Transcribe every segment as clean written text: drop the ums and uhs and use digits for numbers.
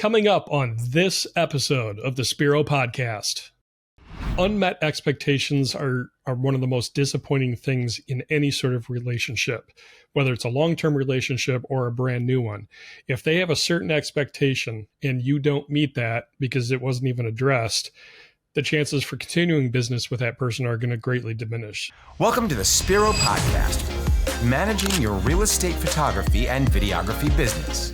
Coming up on this episode of the Spiro podcast, unmet expectations are one of the most disappointing things in any sort of relationship, whether it's a long-term relationship or a brand new one. If they have a certain expectation and you don't meet that because it wasn't even addressed, the chances for continuing business with that person are going to greatly diminish. Welcome to the Spiro podcast, managing your real estate photography and videography business.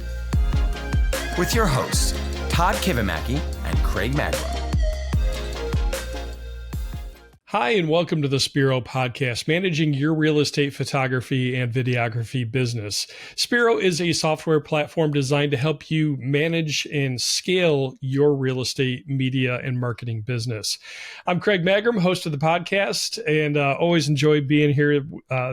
With your hosts, Todd and Craig Magrum. Hi, and welcome to the Spiro podcast, managing your real estate photography and videography business. Spiro is a software platform designed to help you manage and scale your real estate media and marketing business. I'm Craig Magrum, host of the podcast, and always enjoy being here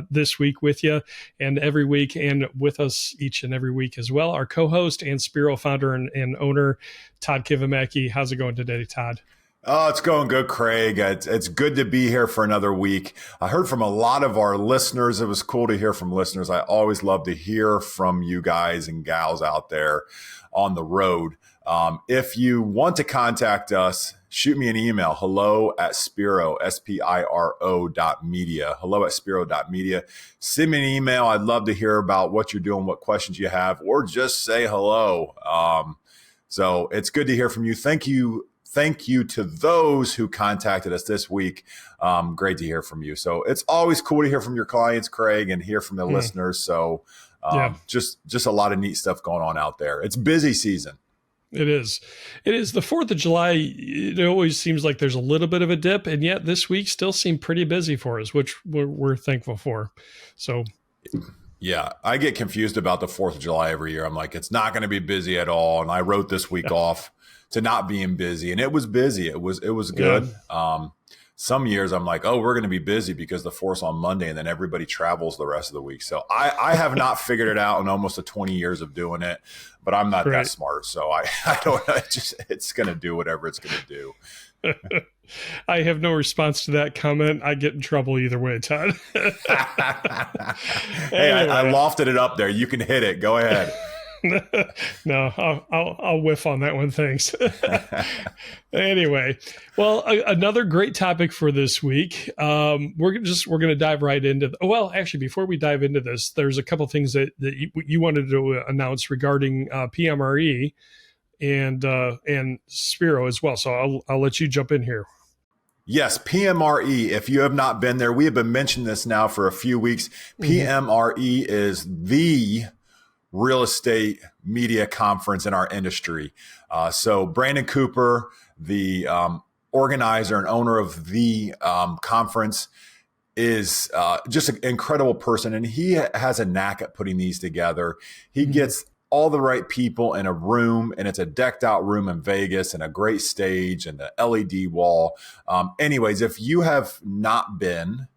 this week with you and every week, and with us each and every week as well. Our co-host and Spiro founder and owner, Todd Kivimaki. How's it going today, Todd? Oh, it's going good, Craig. It's good to be here for another week. I heard from a lot of our listeners. It was cool to hear from listeners. I always love to hear from you guys and gals out there on the road. If you want to contact us, shoot me an email, hello@Spiro, SPIRO.media, hello@Spiro.media. Send me an email. I'd love to hear about what you're doing, what questions you have, or just say hello. So it's good to hear from you. Thank you to those who contacted us this week. Great to hear from you. So it's always cool to hear from your clients, Craig, and hear from the listeners. So just a lot of neat stuff going on out there. It's busy season. It is. It is. The 4th of July, it always seems like there's a little bit of a dip, and yet this week still seemed pretty busy for us, which we're thankful for. So yeah, I get confused about the 4th of July every year. I'm like, it's not going to be busy at all. And I wrote this week off to not being busy, and it was busy. It was good. Yeah. Some years I'm like, oh, we're going to be busy because the 4th's on Monday, and then everybody travels the rest of the week. So I have not figured it out in almost 20 years of doing it, but I'm not that smart. So I don't know. It's going to do whatever it's going to do. I have no response to that comment. I get in trouble either way, Todd. Hey, anyway. I lofted it up there. You can hit it. Go ahead. No, I'll whiff on that one. Thanks. Anyway, well, another great topic for this week. We're going to dive right into. Well, actually, before we dive into this, there's a couple things that you wanted to announce regarding PMRE and Spiro as well. So I'll let you jump in here. Yes, PMRE. If you have not been there, we have been mentioning this now for a few weeks. PMRE is the real estate media conference in our industry. So Brandon Cooper, the organizer and owner of the conference, is just an incredible person. And he has a knack at putting these together. He gets all the right people in a room, and it's a decked out room in Vegas and a great stage and the LED wall. Anyways, if you have not been,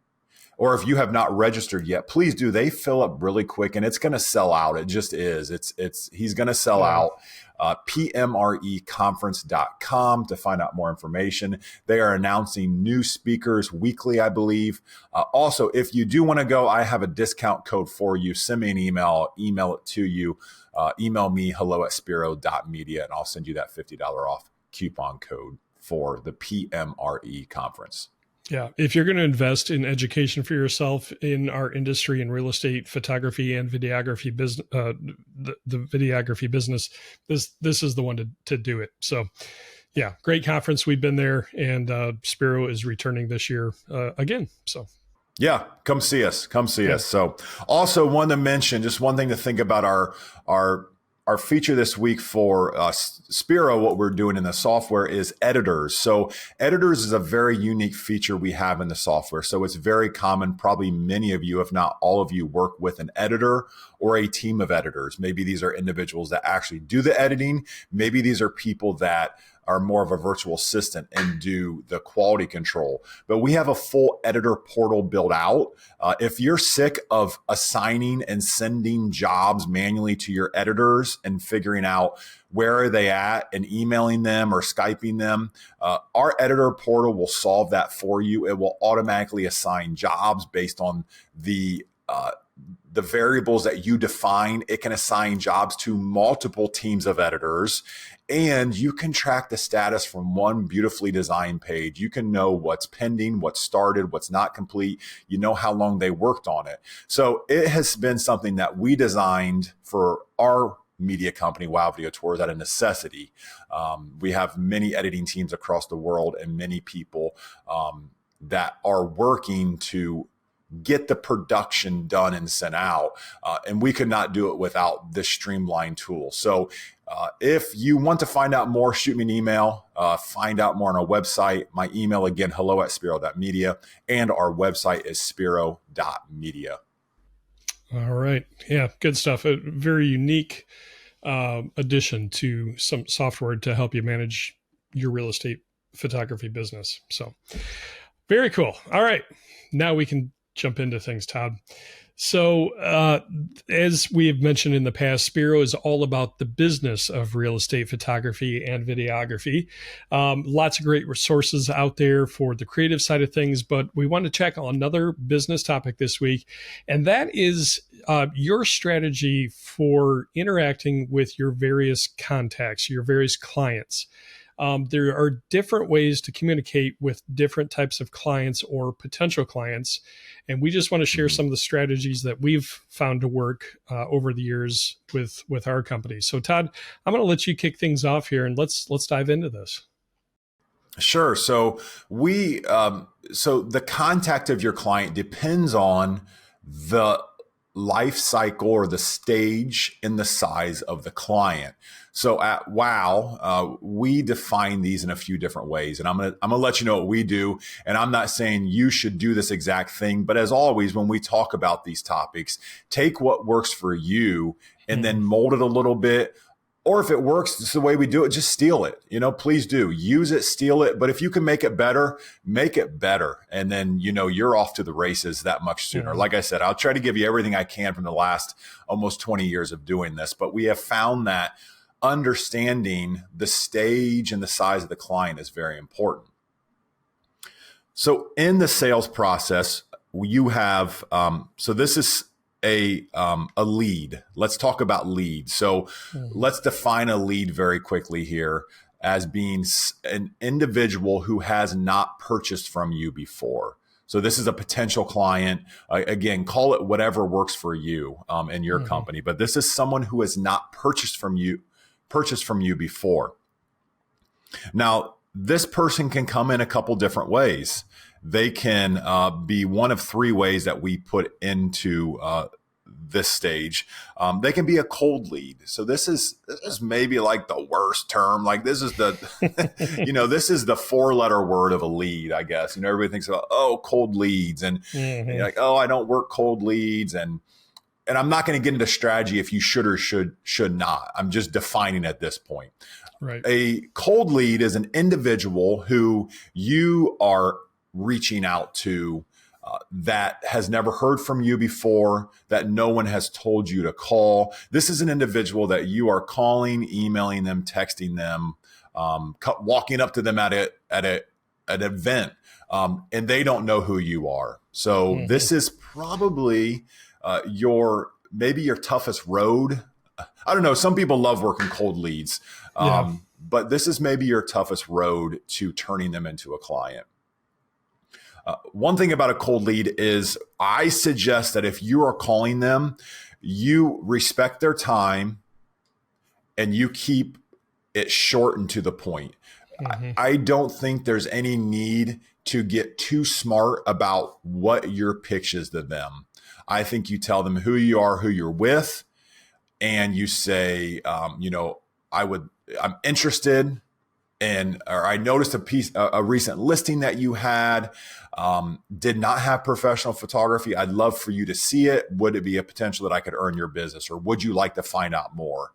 or if you have not registered yet, please do. They fill up really quick, and it's going to sell out. It just is. He's going to sell out. PMREconference.com to find out more information. They are announcing new speakers weekly, I believe. Also, if you do want to go, I have a discount code for you. Send me an email. Email it to you. Email me hello@Spiro.media, and I'll send you that $50 off coupon code for the PMRE conference. Yeah. If you're going to invest in education for yourself in our industry in real estate, photography, and videography business, the videography business, this is the one to do it. So yeah, great conference. We've been there, and Spiro is returning this year again. So yeah, come see us. Come see us. So also want to mention just one thing to think about our feature this week for Spiro, what we're doing in the software is editors. So editors is a very unique feature we have in the software. So it's very common. Probably many of you, if not all of you, work with an editor or a team of editors. Maybe these are individuals that actually do the editing. Maybe these are people that are more of a virtual assistant and do the quality control. But we have a full editor portal built out. If you're sick of assigning and sending jobs manually to your editors and figuring out where are they at and emailing them or Skyping them, our editor portal will solve that for you. It will automatically assign jobs based on the the variables that you define. It can assign jobs to multiple teams of editors, and you can track the status from one beautifully designed page. You can know what's pending, what's started, what's not complete. You know how long they worked on it. So it has been something that we designed for our media company, Wow Video Tours, out of necessity. We have many editing teams across the world and many people that are working to get the production done and sent out. And we could not do it without this streamlined tool. So if you want to find out more, shoot me an email, find out more on our website. My email again, hello@spiro.media, and our website is spiro.media. All right. Yeah, good stuff. A very unique addition to some software to help you manage your real estate photography business. So very cool. All right. Now we can jump into things, Todd. So as we have mentioned in the past, Spiro is all about the business of real estate photography and videography. Lots of great resources out there for the creative side of things, but we want to check on another business topic this week, and that is your strategy for interacting with your various contacts, your various clients. There are different ways to communicate with different types of clients or potential clients. And we just want to share some of the strategies that we've found to work over the years with our company. So Todd, I'm going to let you kick things off here and let's dive into this. Sure. So so the contact of your client depends on the life cycle or the stage and the size of the client. So at Wow, we define these in a few different ways, and I'm gonna let you know what we do. And I'm not saying you should do this exact thing, but as always, when we talk about these topics, take what works for you and then mold it a little bit. Or if it works, it's the way we do it, just steal it. Please do use it, steal it. But if you can make it better, make it better. And then, you're off to the races that much sooner. Like I said, I'll try to give you everything I can from the last almost 20 years of doing this. But we have found that understanding the stage and the size of the client is very important. So in the sales process, you have, so this is a lead. Let's talk about lead. So let's define a lead very quickly here as being an individual who has not purchased from you before. So this is a potential client. Again, call it whatever works for you and your company. But this is someone who has not purchased from you before. Now, this person can come in a couple different ways. They can be one of three ways that we put into this stage. They can be a cold lead. So this is maybe like the worst term. Like this is the, this is the 4-letter word of a lead, I guess. Everybody thinks about, cold leads. And you're like, I don't work cold leads. And I'm not going to get into strategy if you should or should not. I'm just defining at this point. Right. A cold lead is an individual who you are reaching out to that has never heard from you before, that no one has told you to call. This is an individual that you are calling, emailing them, texting them, walking up to them at an event, and they don't know who you are. So this is probably maybe your toughest road. I don't know. Some people love working cold leads, but this is maybe your toughest road to turning them into a client. One thing about a cold lead is I suggest that if you are calling them, you respect their time and you keep it short and to the point. I don't think there's any need to get too smart about what your pitch is to them. I think you tell them who you are, who you're with, and you say, I'm interested in, or I noticed a recent listing that you had, did not have professional photography. I'd love for you to see it. Would it be a potential that I could earn your business, or would you like to find out more?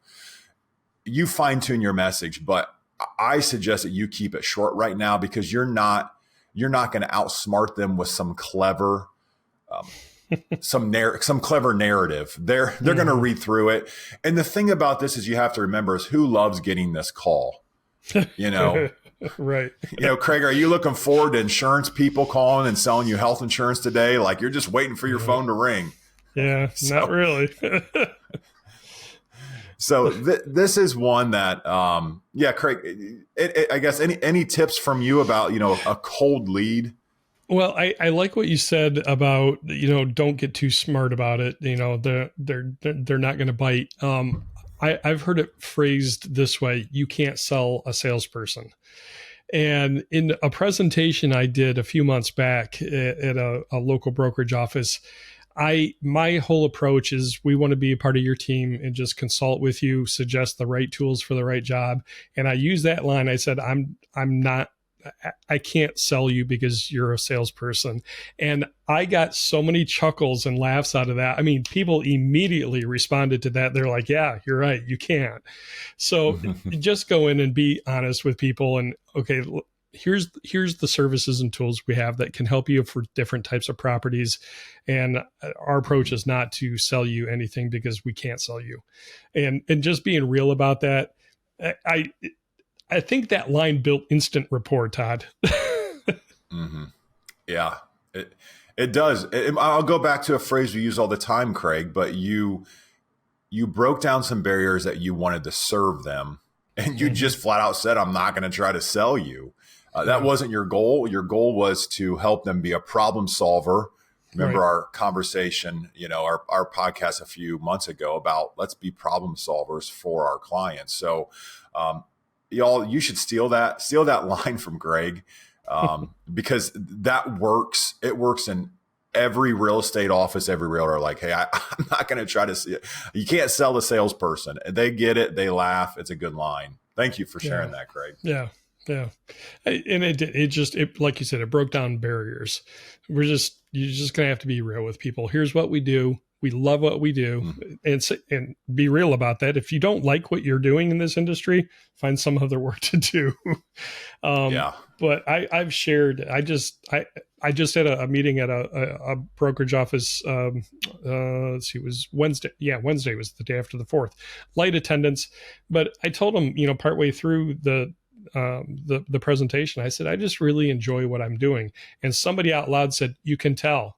You fine tune your message, but I suggest that you keep it short right now, because you're not going to outsmart them with some clever, some clever narrative. They're going to read through it. And the thing about this is, you have to remember, is who loves getting this call? Right. Craig, are you looking forward to insurance people calling and selling you health insurance today? Like, you're just waiting for your phone to ring. Yeah, not So, really. this is one that, yeah, Craig, I guess any tips from you about, a cold lead? Well, I like what you said about, don't get too smart about it. They're not going to bite. I've heard it phrased this way: you can't sell a salesperson. And in a presentation I did a few months back at a local brokerage office, my whole approach is we want to be a part of your team and just consult with you, suggest the right tools for the right job. And I use that line. I said, I can't sell you because you're a salesperson. And I got so many chuckles and laughs out of that. I mean, people immediately responded to that. They're like, yeah, you're right. You can't. So just go in and be honest with people. And okay, here's the services and tools we have that can help you for different types of properties. And our approach is not to sell you anything because we can't sell you. And just being real about that. I think that line built instant rapport, Todd. Mm-hmm. Yeah, it does. I'll go back to a phrase we use all the time, Craig, but you broke down some barriers that you wanted to serve them, and you just flat out said, I'm not going to try to sell you. That wasn't your goal. Your goal was to help them be a problem solver. Remember our conversation, our podcast a few months ago about let's be problem solvers for our clients. So, y'all, you should steal that line from Greg, because that works. It works in every real estate office, every realtor. Like, hey, I'm not going to try to see it. You can't sell the salesperson. They get it. They laugh. It's a good line. Thank you for sharing that, Craig. Yeah. Yeah. And it like you said, it broke down barriers. You're just going to have to be real with people. Here's what we do. We love what we do, and be real about that. If you don't like what you're doing in this industry, find some other work to do. But I've shared. I just had a meeting at a brokerage office. Let's see, it was Wednesday. Yeah, Wednesday was the day after the 4th. Light attendance, but I told them, partway through the presentation, I said, I just really enjoy what I'm doing, and somebody out loud said, "You can tell."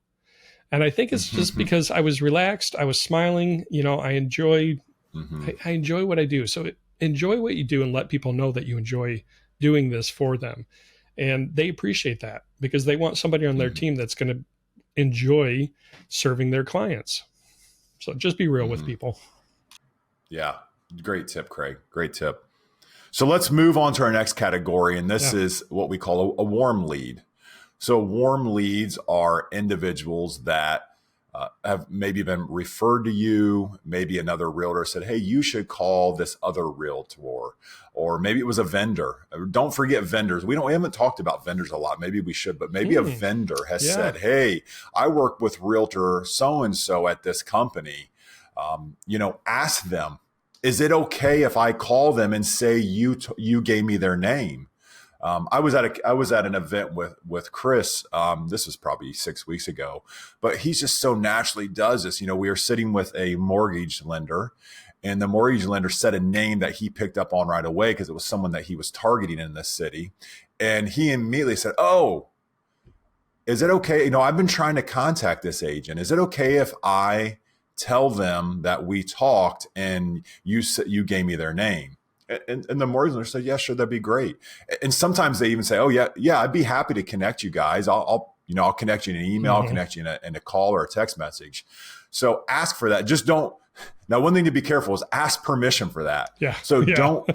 And I think it's just because I was relaxed, I was smiling. I enjoy what I do. So enjoy what you do and let people know that you enjoy doing this for them. And they appreciate that because they want somebody on their team that's going to enjoy serving their clients. So just be real with people. Yeah. Great tip, Craig. Great tip. So let's move on to our next category. And this is what we call a warm lead. So warm leads are individuals that have maybe been referred to you. Maybe another realtor said, hey, you should call this other realtor. Or maybe it was a vendor. Don't forget vendors. We haven't talked about vendors a lot. Maybe we should, but maybe a vendor has said, hey, I work with realtor so-and-so at this company. Ask them, is it okay if I call them and say you gave me their name? I was at an event with Chris. This was probably 6 weeks ago, but he just so naturally does this. We were sitting with a mortgage lender, and the mortgage lender said a name that he picked up on right away because it was someone that he was targeting in this city. And he immediately said, oh, is it okay? I've been trying to contact this agent. Is it okay if I tell them that we talked and you gave me their name? And the mortgage lender said, yeah, sure, that'd be great. And sometimes they even say, oh yeah, I'd be happy to connect you guys. I'll connect you in an email, I'll connect you in a call or a text message. So ask for that. Just don't. Now, one thing to be careful is ask permission for that. Yeah. So don't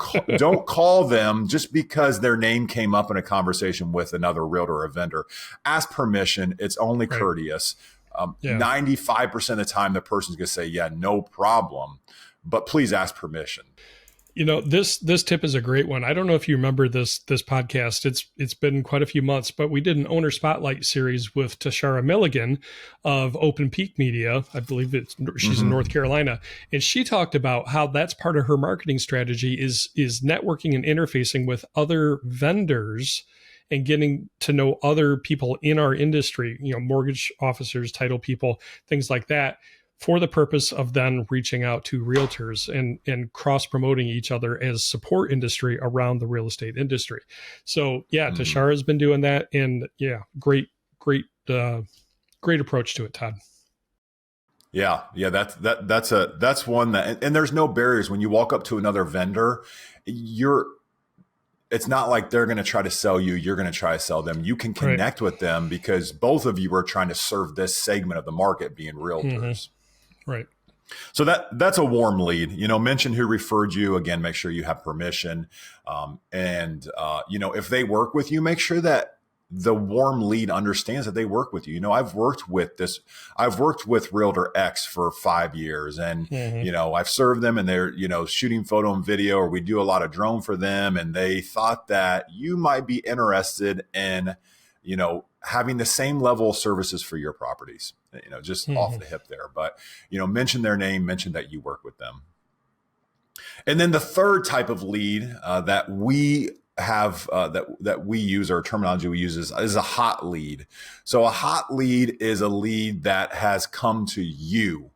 call them just because their name came up in a conversation with another realtor or a vendor. Ask permission. It's only courteous. 95% of the time, the person's going to say, yeah, no problem. But please ask permission. This tip is a great one. I don't know if you remember this podcast. It's been quite a few months, but we did an owner spotlight series with Tashara Milligan of Open Peak Media. I believe she's in North Carolina, and she talked about how that's part of her marketing strategy is networking and interfacing with other vendors and getting to know other people in our industry, mortgage officers, title people, things like that, for the purpose of then reaching out to realtors and cross-promoting each other as support industry around the real estate industry. So Tashara has been doing that, and great approach to it, Todd. Yeah. That's one that, and there's no barriers when you walk up to another vendor. It's not like they're going to try to sell you. You're going to try to sell them. You can Right. connect with them because both of you are trying to serve this segment of the market, being realtors. Right. So that's a warm lead. Mention who referred you. Again, make sure you have permission. If they work with you, make sure that the warm lead understands that they work with you. I've worked with Realtor X for 5 years, and I've served them, and they're shooting photo and video, or we do a lot of drone for them, and they thought that you might be interested in having the same level of services for your properties. Just off the hip there, but mention their name, mention that you work with them. And then the third type of lead that we have that we use, or terminology we use, is a hot lead. So a hot lead is a lead that has come to you.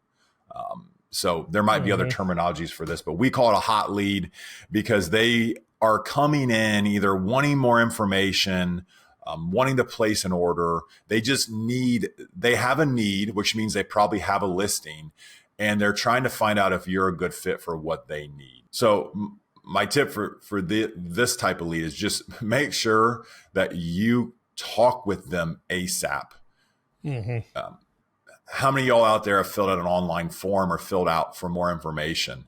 So there might be other terminologies for this, but we call it a hot lead because they are coming in either wanting more information, wanting to place an order. They have a need, which means they probably have a listing, and they're trying to find out if you're a good fit for what they need. So my tip for this type of lead is just make sure that you talk with them ASAP. How many of y'all out there have filled out an online form or filled out for more information?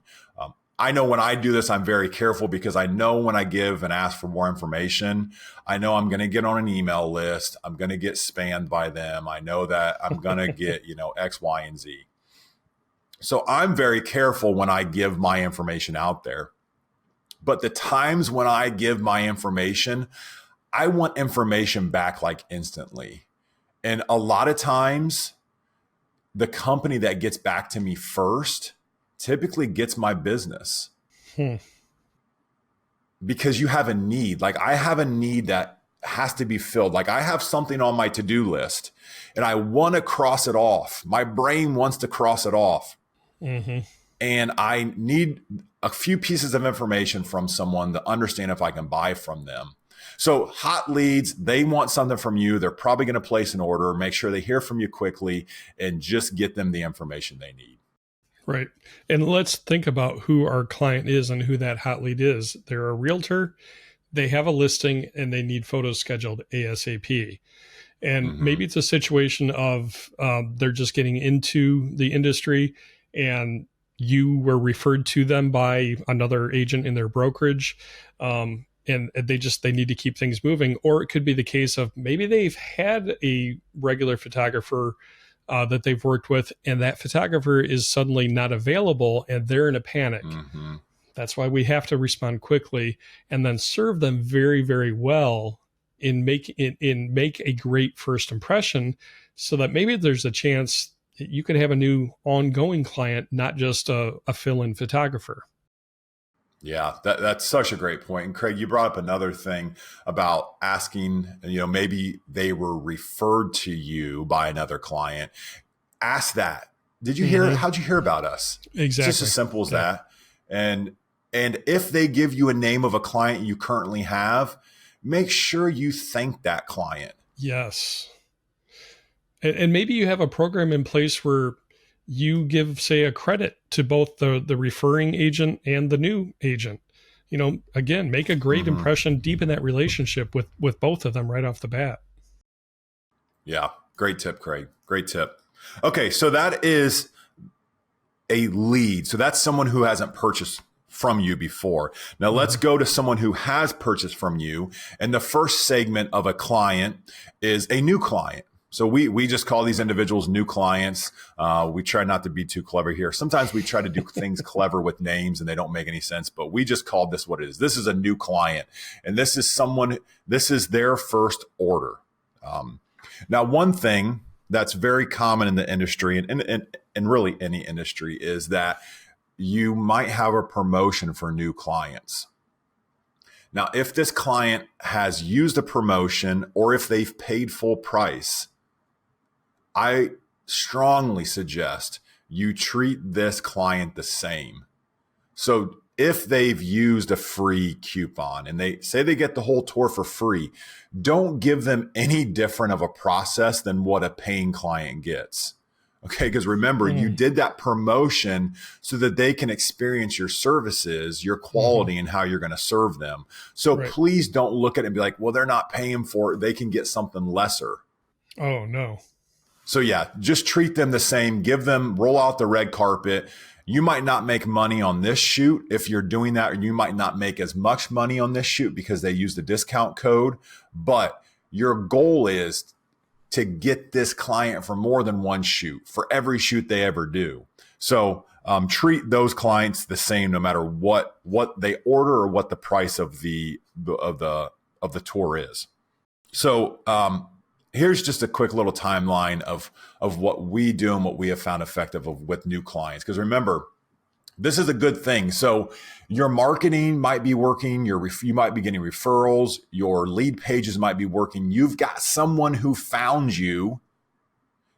I know when I do this, I'm very careful because I know when I give and ask for more information, I know I'm going to get on an email list. I'm going to get spammed by them. I know that I'm going to get, X, Y, and Z. So I'm very careful when I give my information out there. But the times when I give my information, I want information back like instantly. And a lot of times, the company that gets back to me first typically gets my business. Because you have a need. Like I have a need that has to be filled. Like I have something on my to-do list and I want to cross it off. My brain wants to cross it off. And I need a few pieces of information from someone to understand if I can buy from them. So hot leads, they want something from you. They're probably going to place an order, make sure they hear from you quickly, and just get them the information they need. Right. And let's think about who our client is and who that hot lead is. They're a realtor, they have a listing, and they need photos scheduled ASAP. And maybe it's a situation of they're just getting into the industry and you were referred to them by another agent in their brokerage. And they need to keep things moving. Or it could be the case of maybe they've had a regular photographer that they've worked with, and that photographer is suddenly not available and they're in a panic. That's why we have to respond quickly and then serve them very, very well and make a great first impression, so that maybe there's a chance that you could have a new ongoing client, not just a fill-in photographer. Yeah, that's such a great point. And Craig, you brought up another thing about asking, maybe they were referred to you by another client. Ask that. Did you hear, how'd you hear about us? Exactly. It's just as simple as that. And if they give you a name of a client you currently have, make sure you thank that client. Yes. And maybe you have a program in place where you give, say, a credit to both the referring agent and the new agent. Again, make a great impression, deepen that relationship with both of them right off the bat. Yeah. Great tip, Craig. Great tip. Okay. So that is a lead. So that's someone who hasn't purchased from you before. Now let's go to someone who has purchased from you. And the first segment of a client is a new client. So we just call these individuals new clients. We try not to be too clever here. Sometimes we try to do things clever with names and they don't make any sense, but we just called this what it is. This is a new client, and this is their first order. Now, one thing that's very common in the industry and really any industry is that you might have a promotion for new clients. Now, if this client has used a promotion or if they've paid full price, I strongly suggest you treat this client the same. So if they've used a free coupon and they say they get the whole tour for free, don't give them any different of a process than what a paying client gets. Okay. Because remember, you did that promotion so that they can experience your services, your quality, and how you're going to serve them. So please don't look at it and be like, well, they're not paying for it. They can get something lesser. Oh, no. So yeah, just treat them the same. Roll out the red carpet. You might not make money on this shoot if you're doing that, or you might not make as much money on this shoot because they use the discount code. But your goal is to get this client for more than one shoot, for every shoot they ever do. So treat those clients the same, no matter what they order or what the price of the tour is. So here's just a quick little timeline of what we do and what we have found effective with new clients. Because remember, this is a good thing. So your marketing might be working. You might be getting referrals. Your lead pages might be working. You've got someone who found you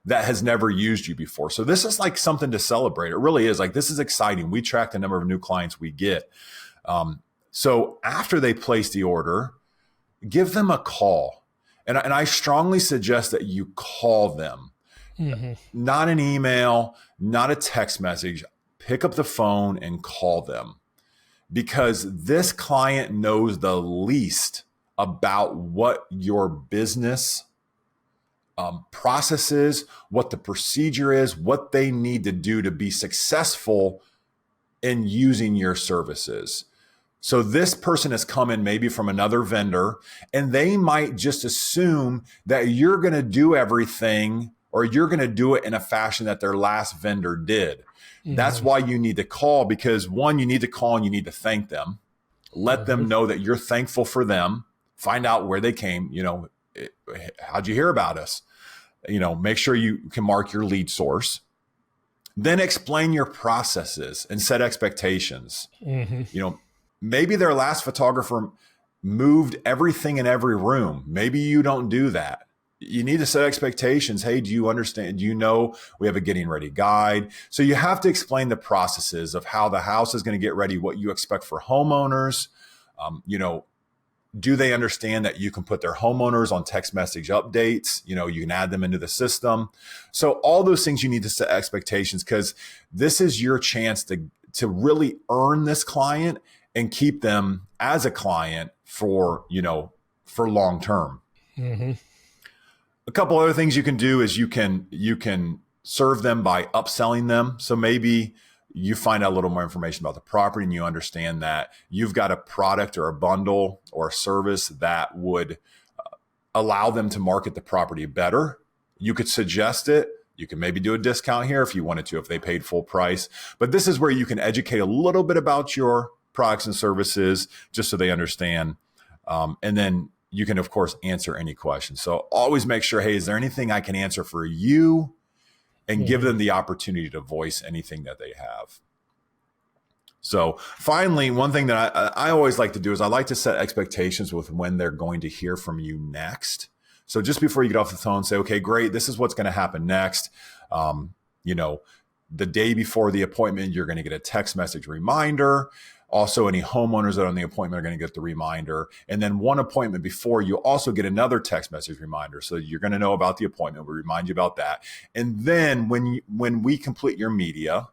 that has never used you before. So this is like something to celebrate. It really is. Like, this is exciting. We track the number of new clients we get. So after they place the order, give them a call. And I strongly suggest that you call them, not an email, not a text message. Pick up the phone and call them, because this client knows the least about what your business process is, what the procedure is, what they need to do to be successful in using your services. So this person has come in maybe from another vendor, and they might just assume that you're going to do everything, or you're going to do it in a fashion that their last vendor did. That's why you need to call, because one, you need to call and you need to thank them. Let them know that you're thankful for them. Find out where they came. How'd you hear about us? Make sure you can mark your lead source. Then explain your processes and set expectations. Maybe their last photographer moved everything in every room. Maybe you don't do that. You need to set expectations. Hey, do you understand? Do you know we have a getting ready guide? So you have to explain the processes of how the house is going to get ready, what you expect for homeowners. Do they understand that you can put their homeowners on text message updates? You can add them into the system. So all those things, you need to set expectations, because this is your chance to really earn this client and keep them as a client for long term. A couple other things you can do is you can serve them by upselling them. So maybe you find out a little more information about the property and you understand that you've got a product or a bundle or a service that would allow them to market the property better. You could suggest it. You can maybe do a discount here if you wanted to, if they paid full price. But this is where you can educate a little bit about your products and services, just so they understand. And then you can, of course, answer any questions. So always make sure, hey, is there anything I can answer for you? And give them the opportunity to voice anything that they have. So finally, one thing that I always like to do is I like to set expectations with when they're going to hear from you next. So just before you get off the phone, say, okay, great, this is what's going to happen next. The day before the appointment, you're going to get a text message reminder. Also, any homeowners that are on the appointment are going to get the reminder. And then one appointment before, you'll also get another text message reminder. So you're going to know about the appointment. We remind you about that. And then when we complete your media,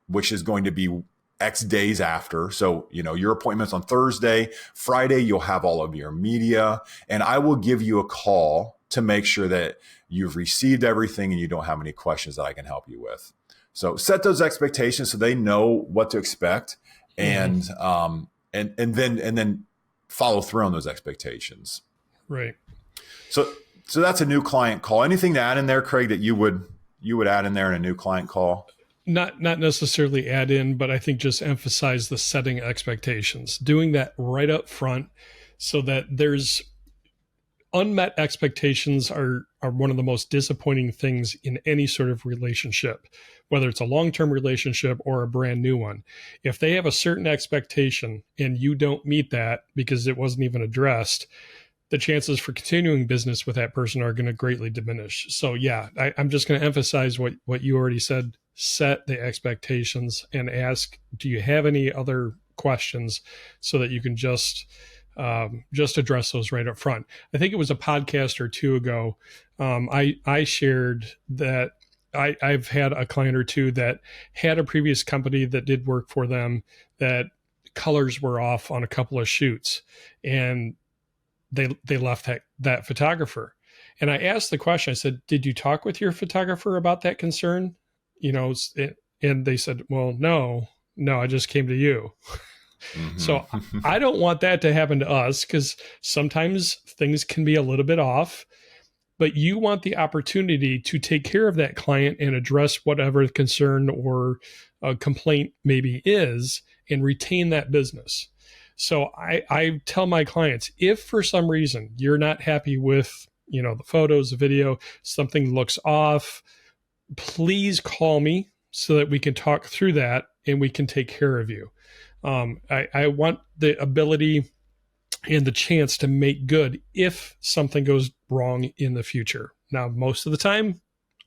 which is going to be X days after. So, your appointment's on Thursday. Friday, you'll have all of your media. And I will give you a call to make sure that you've received everything and you don't have any questions that I can help you with. So set those expectations so they know what to expect. And then follow through on those expectations. Right. So that's a new client call. Anything to add in there, Craig, that you would add in there in a new client call? Not necessarily add in, but I think just emphasize the setting expectations, doing that right up front, so that there's unmet expectations are one of the most disappointing things in any sort of relationship, whether it's a long-term relationship or a brand new one. If they have a certain expectation and you don't meet that because it wasn't even addressed, the chances for continuing business with that person are going to greatly diminish. So yeah, I'm just going to emphasize what you already said. Set the expectations and ask, do you have any other questions, so that you can just address those right up front. I think it was a podcast or two ago. I shared that I've had a client or two that had a previous company that did work for them that colors were off on a couple of shoots, and they left that photographer. And I asked the question, I said, did you talk with your photographer about that concern? And they said, well, no, I just came to you. Mm-hmm. So I don't want that to happen to us, because sometimes things can be a little bit off, but you want the opportunity to take care of that client and address whatever the concern or complaint maybe is and retain that business. So I tell my clients, if for some reason you're not happy with, the photos, the video, something looks off, please call me so that we can talk through that and we can take care of you. I want the ability and the chance to make good if something goes wrong in the future. Now, most of the time,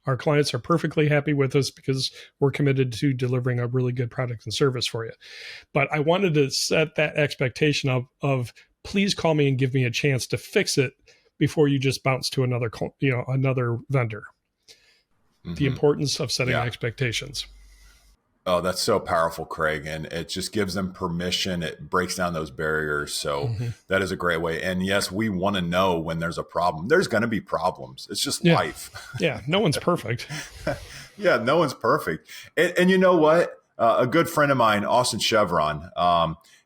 our clients are perfectly happy with us because we're committed to delivering a really good product and service for you. But I wanted to set that expectation of please call me and give me a chance to fix it before you just bounce to another vendor. Mm-hmm. The importance of setting expectations. Oh, that's so powerful, Craig. And it just gives them permission. It breaks down those barriers. So that is a great way. And yes, we want to know when there's a problem. There's going to be problems. It's just life. Yeah. No one's perfect. Yeah. No one's perfect. And you know what? A good friend of mine, Austin Chevron,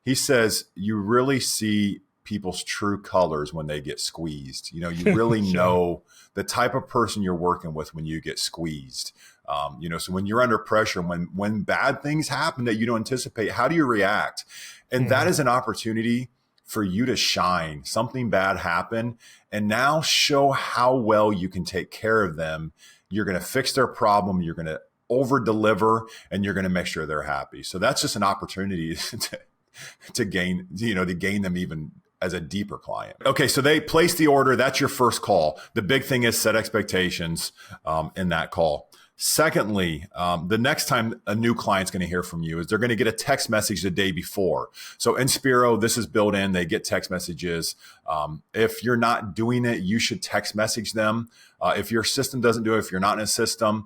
he says, you really see people's true colors when they get squeezed. You really know the type of person you're working with when you get squeezed. So when you're under pressure, when bad things happen that you don't anticipate, how do you react? And that is an opportunity for you to shine. Something bad happened, and now show how well you can take care of them. You're going to fix their problem. You're going to over deliver, and you're going to make sure they're happy. So that's just an opportunity to gain them even as a deeper client. Okay, so they place the order. That's your first call. The big thing is set expectations in that call. Secondly, the next time a new client's going to hear from you is they're going to get a text message the day before. So in Spiro, this is built in. They get text messages. If you're not doing it, you should text message them. If your system doesn't do it, if you're not in a system,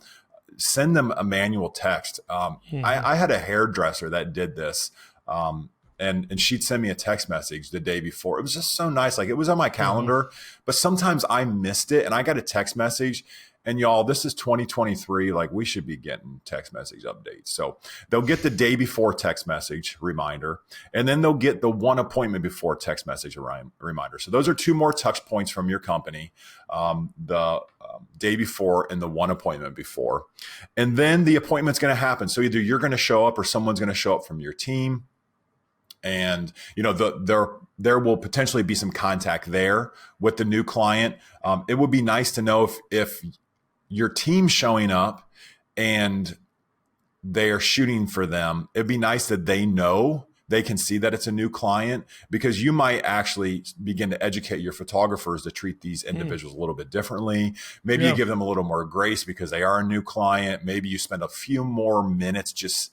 send them a manual text. I had a hairdresser that did this. And she'd send me a text message the day before. It was just so nice. Like, it was on my calendar, but sometimes I missed it, and I got a text message. And y'all, this is 2023. Like, we should be getting text message updates. So they'll get the day before text message reminder, and then they'll get the one appointment before text message reminder. So those are two more touch points from your company, the day before and the one appointment before. And then the appointment's going to happen. So either you're going to show up or someone's going to show up from your team. And, there will potentially be some contact there with the new client. It would be nice to know if your team's showing up and they are shooting for them. It'd be nice that they know, they can see that it's a new client, because you might actually begin to educate your photographers to treat these individuals a little bit differently. Maybe you give them a little more grace because they are a new client. Maybe you spend a few more minutes just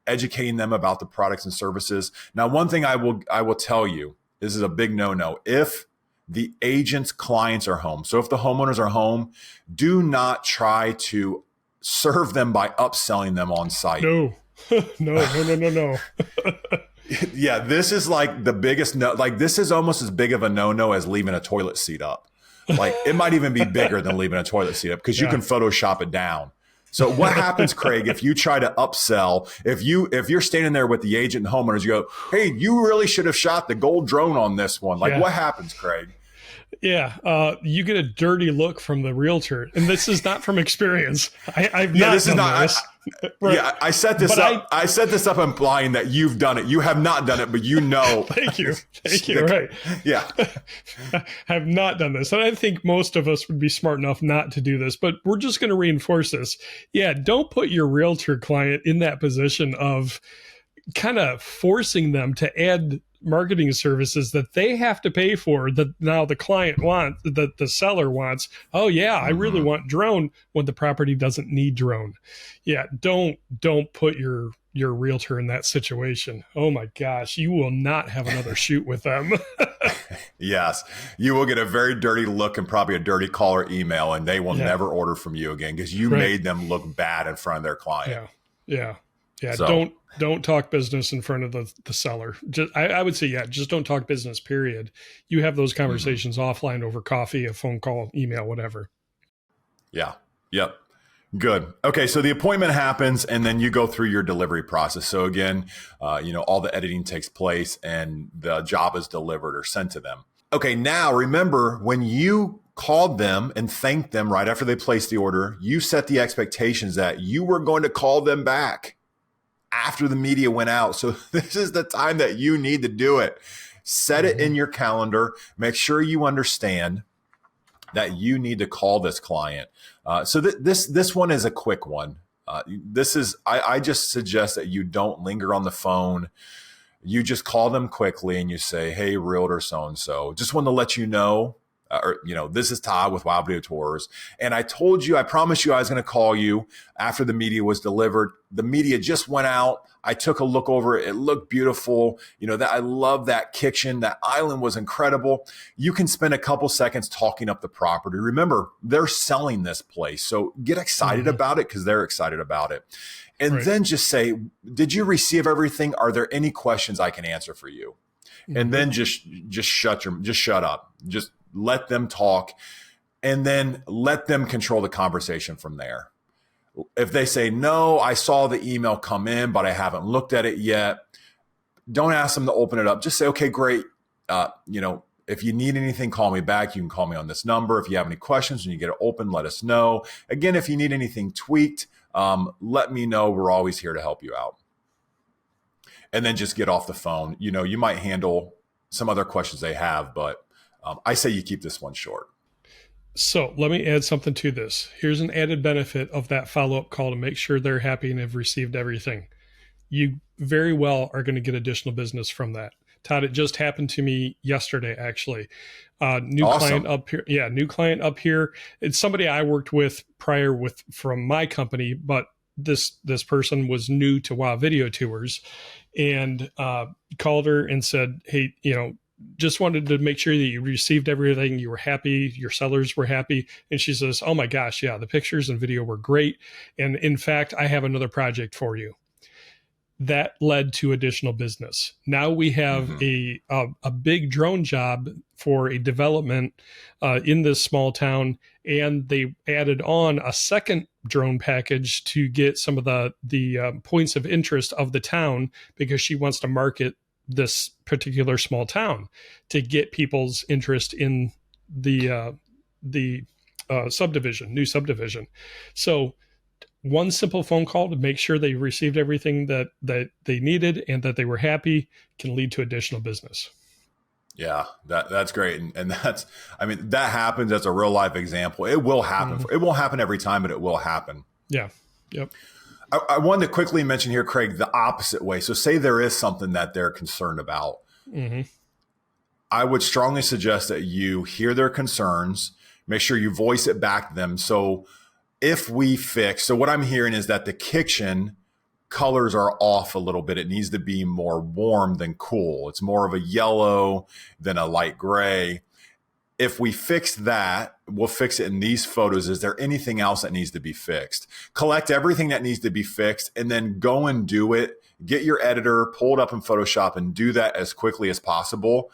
educating them about the products and services. Now, one thing I will tell you, this is a big no-no. If the agent's clients are home, so if the homeowners are home, do not try to serve them by upselling them on site. No. No. Yeah, this is like the biggest no. Like, this is almost as big of a no-no as leaving a toilet seat up. Like, it might even be bigger than leaving a toilet seat up, because you can Photoshop it down. So what happens, Craig, if you try to upsell, if you're standing there with the agent and homeowners, you go, hey, you really should have shot the gold drone on this one. Like, what happens, Craig? Yeah, you get a dirty look from the realtor, and this is not from experience. I've not done this. Right. Yeah, I set this up. I set this up implying that you've done it. You have not done it, but you know. Thank you. Right. Yeah. I have not done this. And I think most of us would be smart enough not to do this, but we're just going to reinforce this. Yeah, don't put your realtor client in that position of kind of forcing them to add marketing services that they have to pay for, that now the client wants, that the seller wants. Oh yeah, I really want drone, when the property doesn't need drone. Yeah, don't put your your realtor in that situation, oh my gosh, you will not have another shoot with them. Yes, you will get a very dirty look and probably a dirty call or email, and they will never order from you again because you made them look bad in front of their client. Yeah. So, Don't talk business in front of the seller. Just, I would say, just don't talk business, period. You have those conversations offline over coffee, a phone call, email, whatever. Yeah. Yep. Good. Okay. So the appointment happens and then you go through your delivery process. So again, all the editing takes place and the job is delivered or sent to them. Okay. Now remember, when you called them and thanked them right after they placed the order, you set the expectations that you were going to call them back after the media went out. So this is the time that you need to do it. Set it in your calendar. Make sure you understand that you need to call this client. So this one is a quick one. I just suggest that you don't linger on the phone. You just call them quickly and you say, "Hey, realtor so-and-so, just wanted to let you know, this is Todd with Wild Video Tours. And I promised you I was going to call you after the media was delivered. The media just went out. I took a look over it. It looked beautiful. I love that kitchen. That island was incredible." You can spend a couple seconds talking up the property. Remember, they're selling this place. So get excited about it because they're excited about it. And then just say, "Did you receive everything? Are there any questions I can answer for you?" And then just shut up. Just let them talk and then let them control the conversation from there. If they say, "No, I saw the email come in, but I haven't looked at it yet," don't ask them to open it up. Just say, "Okay, great. If you need anything, call me back. You can call me on this number. If you have any questions when you get it open, let us know. Again, if you need anything tweaked, let me know. We're always here to help you out." And then just get off the phone. You might handle some other questions they have, but I say you keep this one short. So let me add something to this. Here's an added benefit of that follow-up call to make sure they're happy and have received everything. You very well are going to get additional business from that. Todd, it just happened to me yesterday, actually. New Awesome. client up here. Yeah, new client up here. It's somebody I worked with prior from my company, but this person was new to Wow Video Tours and called her and said, "Hey, just wanted to make sure that you received everything. You were happy. Your sellers were happy." And she says, "Oh my gosh, yeah, the pictures and video were great. And in fact, I have another project for you." That led to additional business. Now we have a big drone job for a development in this small town, and they added on a second drone package to get some of the points of interest of the town because she wants to market this particular small town to get people's interest in the new subdivision. So one simple phone call to make sure they received everything that they needed and that they were happy can lead to additional business. Yeah, that's great. And that happens as a real life example. It will happen. It won't happen every time, but it will happen. Yeah. Yep. I wanted to quickly mention here, Craig, the opposite way. So say there is something that they're concerned about. I would strongly suggest that you hear their concerns, make sure you voice it back to them. So what I'm hearing is that the kitchen colors are off a little bit. It needs to be more warm than cool. It's more of a yellow than a light gray. If we fix that, we'll fix it in these photos. Is there anything else that needs to be fixed? Collect everything that needs to be fixed and then go and do it. Get your editor, pull it up in Photoshop and do that as quickly as possible.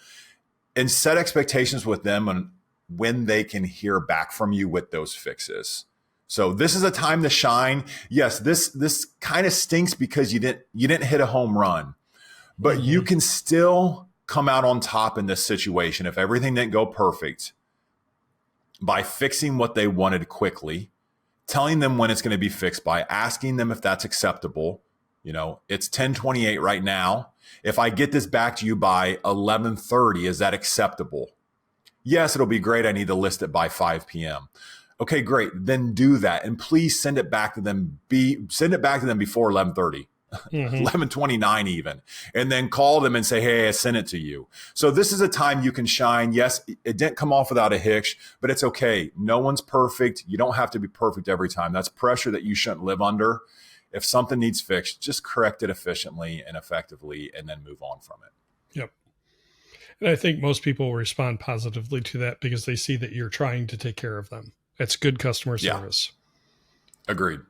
And set expectations with them on when they can hear back from you with those fixes. So this is a time to shine. Yes, this kind of stinks because you didn't hit a home run, but you can still come out on top in this situation if everything didn't go perfect by fixing what they wanted quickly, telling them when it's going to be fixed by asking them if that's acceptable. It's 10:28 right now. If I get this back to you by 11:30, is that acceptable? Yes, it'll be great. I need to list it by 5 p.m. Okay, great. Then do that. And please send it back to them. Send it back to them before 11:30. 11:29 even, and then call them and say, "Hey, I sent it to you." So this is a time you can shine. Yes, it didn't come off without a hitch, but it's okay. No one's perfect. You don't have to be perfect every time. That's pressure that you shouldn't live under. If something needs fixed, just correct it efficiently and effectively and then move on from it. Yep. And I think most people will respond positively to that because they see that you're trying to take care of them. It's good customer service. Agreed.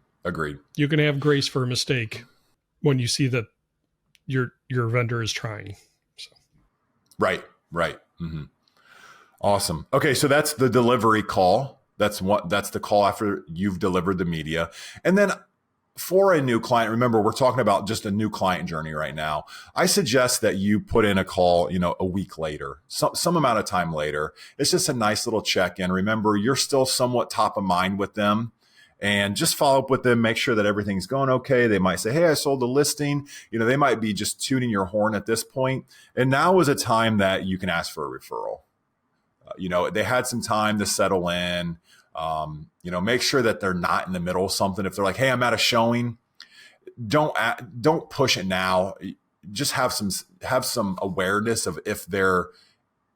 You can have grace for a mistake when you see that your vendor is trying. So. Right. Mm-hmm. Awesome. Okay, so that's the delivery call. That's the call after you've delivered the media. And then for a new client, remember, we're talking about just a new client journey right now. I suggest that you put in a call, a week later, some amount of time later. It's just a nice little check-in. Remember, you're still somewhat top of mind with them. And just follow up with them, make sure that everything's going okay. They might say, hey, I sold the listing. They might be just tuning your horn at this point. And now is a time that you can ask for a referral. They had some time to settle in. Make sure that they're not in the middle of something. If they're like, hey, I'm at a showing, don't push it now. Just have some awareness of if they're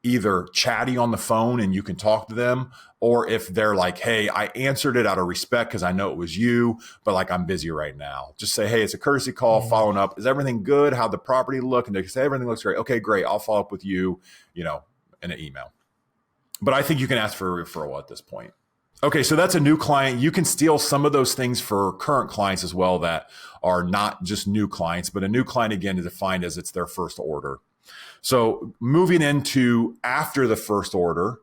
either chatty on the phone and you can talk to them, or if they're like, hey, I answered it out of respect because I know it was you, but like I'm busy right now. Just say, hey, it's a courtesy call, following up. Is everything good? How'd the property look? And they say, everything looks great. Okay, great. I'll follow up with you, in an email. But I think you can ask for a referral at this point. Okay, so that's a new client. You can steal some of those things for current clients as well that are not just new clients, but a new client, again, is defined as it's their first order. So moving into after the first order,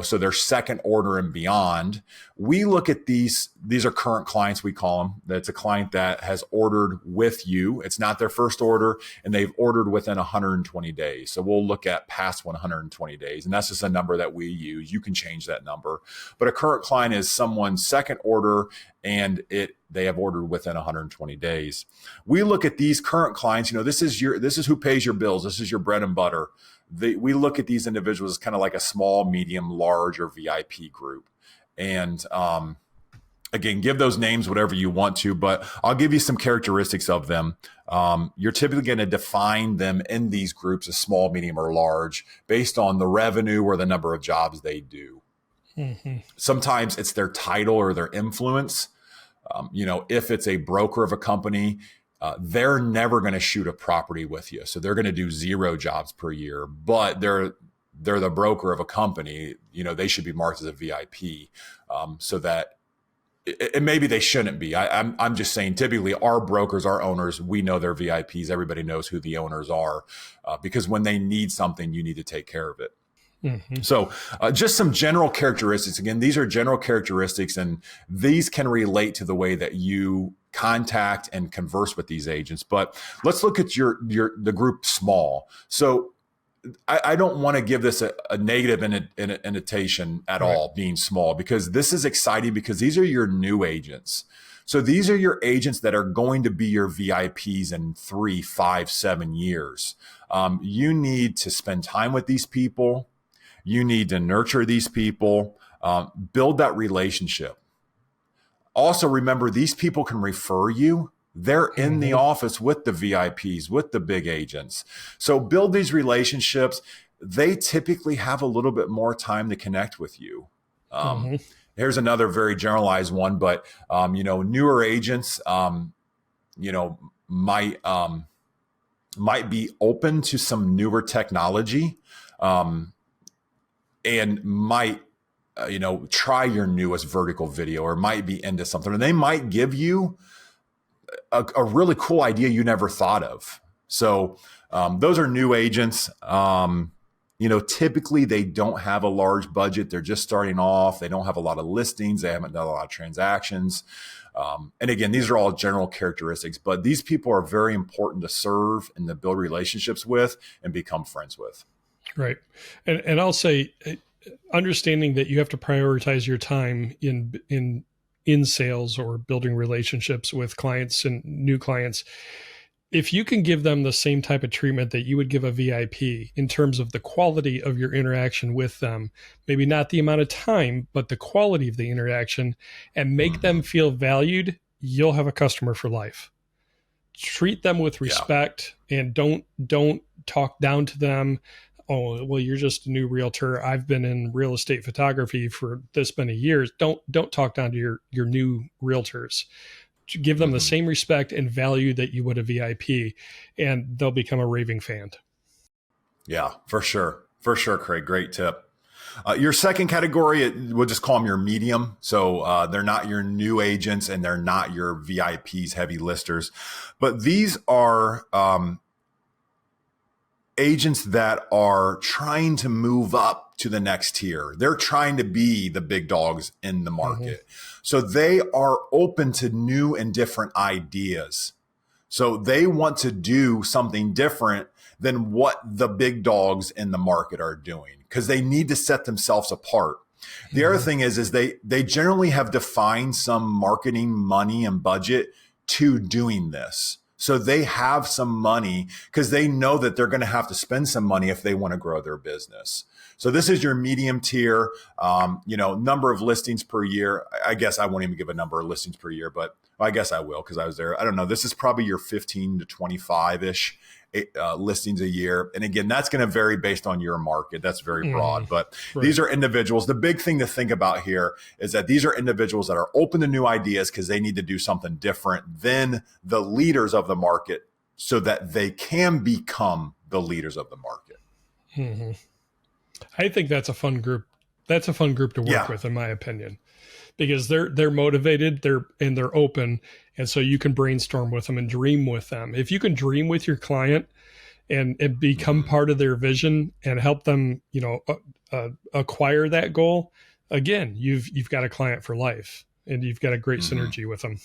so their second order and beyond, we look at these are current clients, we call them. That's a client that has ordered with you. It's not their first order, and they've ordered within 120 days. So we'll look at past 120 days, and that's just a number that we use. You can change that number. But a current client is someone's second order, and they have ordered within 120 days. We look at these current clients, this is who pays your bills. This is your bread and butter. We look at these individuals as kind of like a small, medium, large, or VIP group. And again, give those names whatever you want to, but I'll give you some characteristics of them. You're typically going to define them in these groups as small, medium, or large based on the revenue or the number of jobs they do. Mm-hmm. Sometimes it's their title or their influence. If it's a broker of a company, they're never going to shoot a property with you. So they're going to do 0 jobs per year, but they're the broker of a company. They should be marked as a VIP, so that and maybe they shouldn't be. I'm just saying, typically our brokers, our owners, we know they're VIPs. Everybody knows who the owners are, because when they need something, you need to take care of it. Mm-hmm. So just some general characteristics. Again, these are general characteristics, and these can relate to the way that you contact and converse with these agents. But let's look at the group small. So I don't want to give this a negative annotation at all, being small, because this is exciting, because these are your new agents. So these are your agents that are going to be your VIPs in 3, 5, 7 years. You need to spend time with these people. You need to nurture these people, build that relationship. Also, remember, these people can refer you. They're in the office with the VIPs, with the big agents. So build these relationships. They typically have a little bit more time to connect with you. Here's another very generalized one, but newer agents, might be open to some newer technology, and might try your newest vertical video, or might be into something, and they might give you a really cool idea you never thought of. So those are new agents. Typically they don't have a large budget. They're just starting off. They don't have a lot of listings. They haven't done a lot of transactions. And again, these are all general characteristics, but these people are very important to serve and to build relationships with and become friends with. Right. And I'll say, understanding that you have to prioritize your time in sales or building relationships with clients and new clients. If you can give them the same type of treatment that you would give a VIP in terms of the quality of your interaction with them, maybe not the amount of time, but the quality of the interaction, and make them feel valued, you'll have a customer for life. Treat them with respect, and don't talk down to them. Oh, well, you're just a new realtor. I've been in real estate photography for this many years. Don't talk down to your new realtors. give them the same respect and value that you would a VIP, and they'll become a raving fan. Yeah, for sure. For sure, Craig. Great tip. Your second category, we'll just call them your medium. So they're not your new agents and they're not your VIPs, heavy listers, but these are agents that are trying to move up to the next tier. They're trying to be the big dogs in the market. So they are open to new and different ideas. So they want to do something different than what the big dogs in the market are doing because they need to set themselves apart. The other thing is they generally have defined some marketing money and budget to doing this. So they have some money because they know that they're going to have to spend some money if they want to grow their business. So this is your medium tier, number of listings per year. I guess I won't even give a number of listings per year, but I guess I will because I was there. I don't know. This is probably your 15 to 25-ish listings a year. And again, that's going to vary based on your market. That's very broad, but these are individuals. The big thing to think about here is that these are individuals that are open to new ideas because they need to do something different than the leaders of the market so that they can become the leaders of the market. I think that's a fun group. That's a fun group to work with, in my opinion, because they're motivated, they're open. And so you can brainstorm with them and dream with them. If you can dream with your client and become part of their vision and help them, acquire that goal, again, you've got a client for life and you've got a great synergy with them.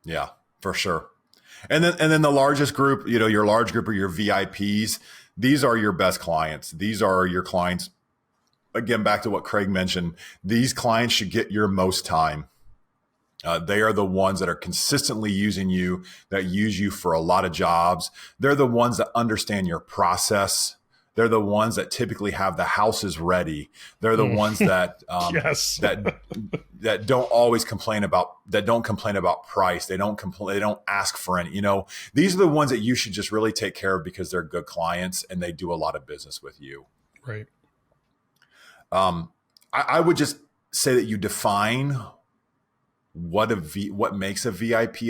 Yeah, for sure. And then the largest group, your large group are your VIPs. These are your best clients. These are your clients. Again, back to what Craig mentioned, these clients should get your most time. They are the ones that are consistently using you, that use you for a lot of jobs. They're the ones that understand your process. They're the ones that typically have the houses ready. They're the ones that that don't always complain about price. They don't ask for any. These are the ones that you should just really take care of because they're good clients and they do a lot of business with you. Right. I would just say that you define what makes a VIP,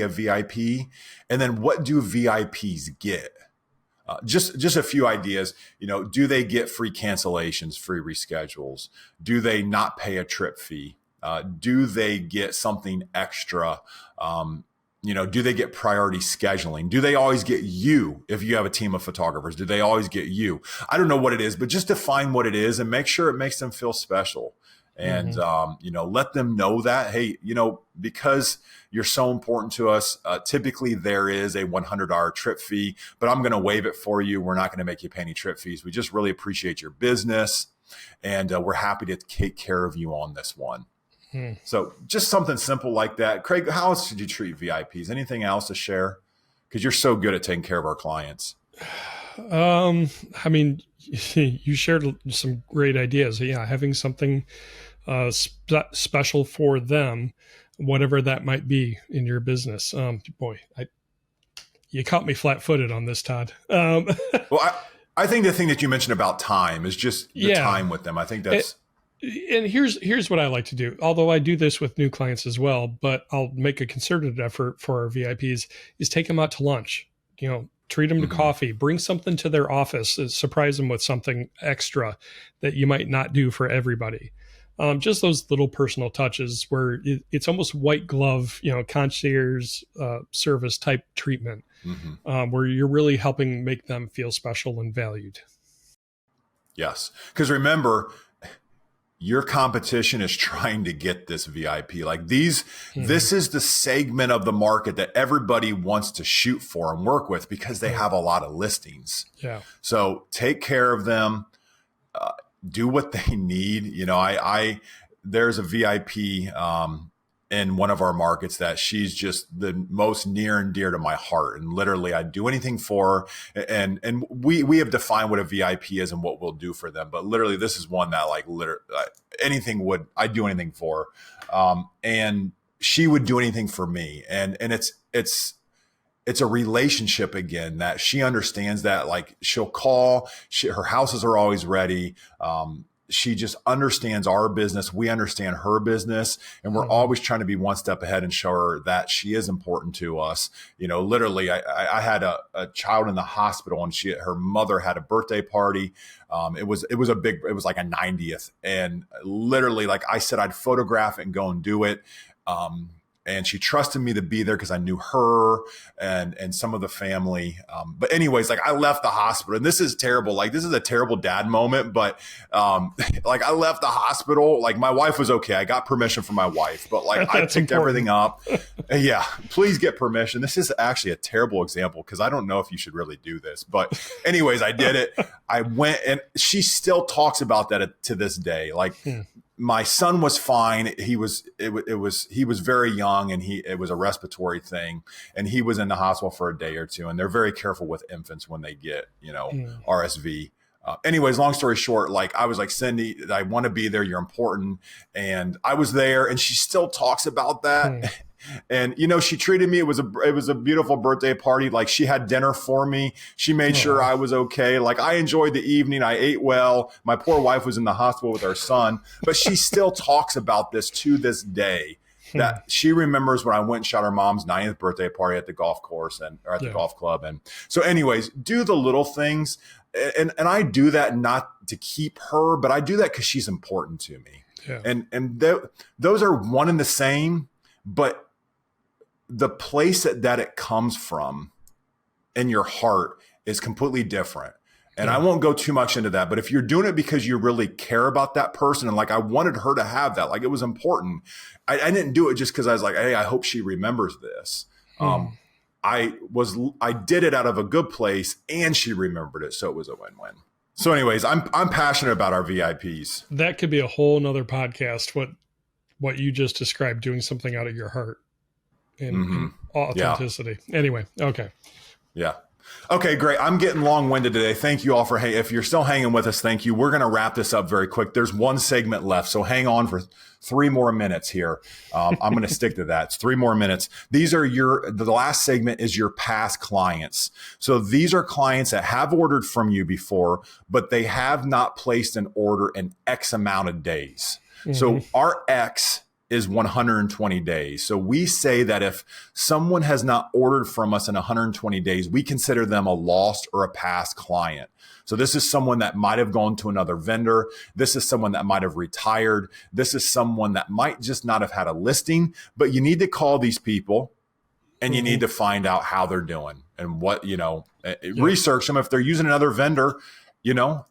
and then what do VIPs get? Just a few ideas. Do they get free cancellations, free reschedules? Do they not pay a trip fee? Do they get something extra? Do they get priority scheduling? Do they always get you? If you have a team of photographers, do they always get you? I don't know what it is, but just define what it is and make sure it makes them feel special. And, let them know that, hey, because you're so important to us, typically there is a $100 trip fee, but I'm going to waive it for you. We're not going to make you pay any trip fees. We just really appreciate your business. And we're happy to take care of you on this one. So just something simple like that. Craig, how else should you treat VIPs? Anything else to share? Because you're so good at taking care of our clients. You shared some great ideas. Yeah, having something special for them, whatever that might be in your business. You caught me flat-footed on this, Todd. Well, I think the thing that you mentioned about time is just the time with them. I think that's... And here's what I like to do, although I do this with new clients as well, but I'll make a concerted effort for our VIPs, is take them out to lunch, treat them to coffee, bring something to their office, surprise them with something extra that you might not do for everybody. Just those little personal touches where it's almost white glove, concierge service type treatment, where you're really helping make them feel special and valued. Yes. Because remember, your competition is trying to get this VIP. Like this is the segment of the market that everybody wants to shoot for and work with because they have a lot of listings. Yeah. So take care of them. Do what they need. There's a VIP in one of our markets that she's just the most near and dear to my heart. And literally I'd do anything for her. And we have defined what a VIP is and what we'll do for them. But literally this is one that I'd do anything for her. And she would do anything for me. And it's a relationship again that she understands that she'll call, her houses are always ready. she just understands our business. We understand her business, and we're always trying to be one step ahead and show her that she is important to us. Literally, I had a child in the hospital, and her mother had a birthday party. It was like a 90th, and literally, like I said, I'd photograph it and go and do it. And she trusted me to be there because I knew her and some of the family. But anyways, like I left the hospital, and this is terrible. Like this is a terrible dad moment, but like I left the hospital. Like my wife was okay. I got permission from my wife, but like I picked everything up. Yeah, please get permission. This is actually a terrible example because I don't know if you should really do this. But anyways, I did it. I went, and she still talks about that to this day. Like, my son was fine. He was very young, and it was a respiratory thing, and he was in the hospital for a day or two. And they're very careful with infants when they get, RSV. Anyways, long story short, like I was like, Cindy, I want to be there. You're important. And I was there, and she still talks about that. And, she treated me. It was a beautiful birthday party. Like she had dinner for me. She made sure I was okay. Like I enjoyed the evening. I ate well. My poor wife was in the hospital with our son, but she still talks about this to this day, that she remembers when I went and shot her mom's 90th birthday party at the golf course or at the golf club. And so anyways, do the little things. And I do that not to keep her, but I do that because she's important to me. Yeah. And those are one and the same, but the place that it comes from in your heart is completely different. And I won't go too much into that, but if you're doing it because you really care about that person, and like I wanted her to have that, like it was important. I didn't do it just because I was like, hey, I hope she remembers this. I did it out of a good place, and she remembered it, so it was a win-win. So anyways, I'm passionate about our VIPs. That could be a whole nother podcast, what you just described, doing something out of your heart. And authenticity. Yeah. Anyway, okay. Yeah. Okay, great. I'm getting long-winded today. Thank you all for, if you're still hanging with us, thank you. We're going to wrap this up very quick. There's one segment left, so hang on for 3 more minutes here. I'm going to stick to that. It's 3 more minutes. These are the last segment is your past clients. So these are clients that have ordered from you before, but they have not placed an order in X amount of days. So our X is 120 days. So we say that if someone has not ordered from us in 120 days, we consider them a lost or a past client. So this is someone that might have gone to another vendor. This is someone that might have retired. This is someone that might just not have had a listing, but you need to call these people and you need to find out how they're doing and what, research them. If they're using another vendor,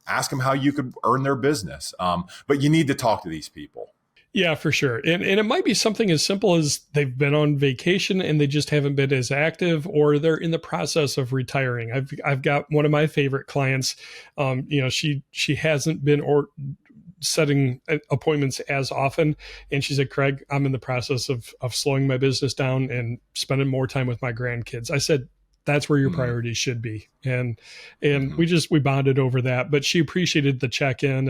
ask them how you could earn their business. But you need to talk to these people. Yeah, for sure. And it might be something as simple as they've been on vacation and they just haven't been as active, or they're in the process of retiring. I've got one of my favorite clients. She hasn't been setting appointments as often. And she said, Craig, I'm in the process of slowing my business down and spending more time with my grandkids. I said, that's where your priorities should be. And we bonded over that, but she appreciated the check-in,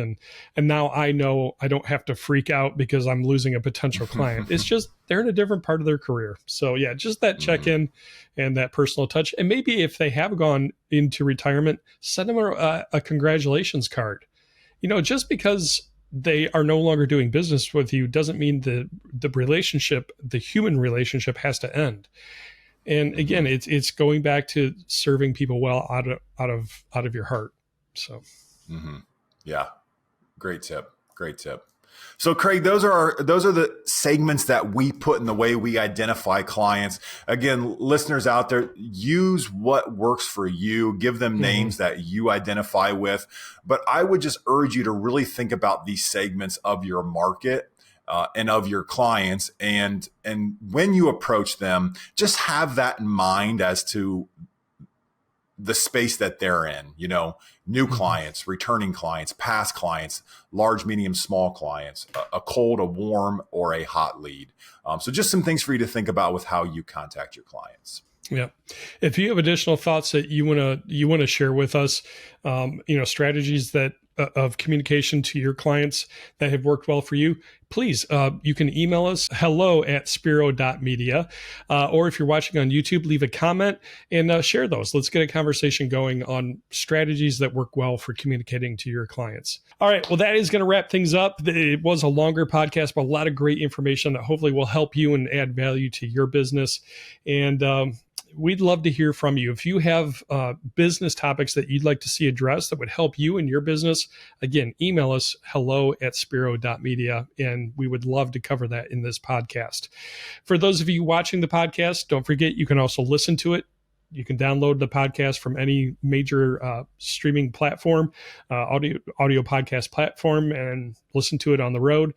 and now I know I don't have to freak out because I'm losing a potential client. It's just, they're in a different part of their career. So yeah, just that check-in and that personal touch. And maybe if they have gone into retirement, send them a congratulations card. Just because they are no longer doing business with you doesn't mean the relationship, the human relationship, has to end. And again, it's going back to serving people well out of your heart. So, yeah, great tip. So, Craig, those are the segments that we put in the way we identify clients. Again, listeners out there, use what works for you. Give them names that you identify with. But I would just urge you to really think about these segments of your market. And of your clients. And when you approach them, just have that in mind as to the space that they're in, new clients, returning clients, past clients, large, medium, small clients, a cold, a warm, or a hot lead. So just some things for you to think about with how you contact your clients. Yeah. If you have additional thoughts that you want to share with us, strategies that of communication to your clients that have worked well for you, please, you can email us hello@spiro.media. Or if you're watching on YouTube, leave a comment and share those. Let's get a conversation going on strategies that work well for communicating to your clients. All right. Well, that is going to wrap things up. It was a longer podcast, but a lot of great information that hopefully will help you and add value to your business. And we'd love to hear from you. If you have business topics that you'd like to see addressed that would help you and your business, again, email us hello@spiro.media, and we would love to cover that in this podcast. For those of you watching the podcast, don't forget you can also listen to it. You can download the podcast from any major streaming platform, audio podcast platform, and listen to it on the road.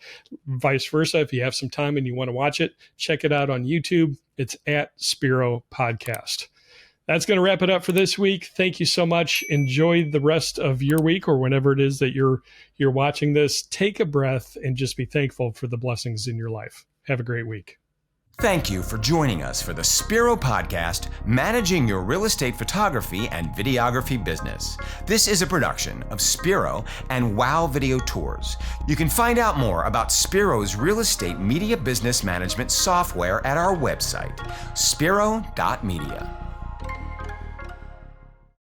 Vice versa, if you have some time and you want to watch it, check it out on YouTube. It's at Spiro Podcast. That's going to wrap it up for this week. Thank you so much. Enjoy the rest of your week, or whenever it is that you're watching this. Take a breath and just be thankful for the blessings in your life. Have a great week. Thank you for joining us for the Spiro Podcast, Managing Your Real Estate Photography and Videography Business. This is a production of Spiro and Wow Video Tours. You can find out more about Spiro's real estate media business management software at our website, spiro.media.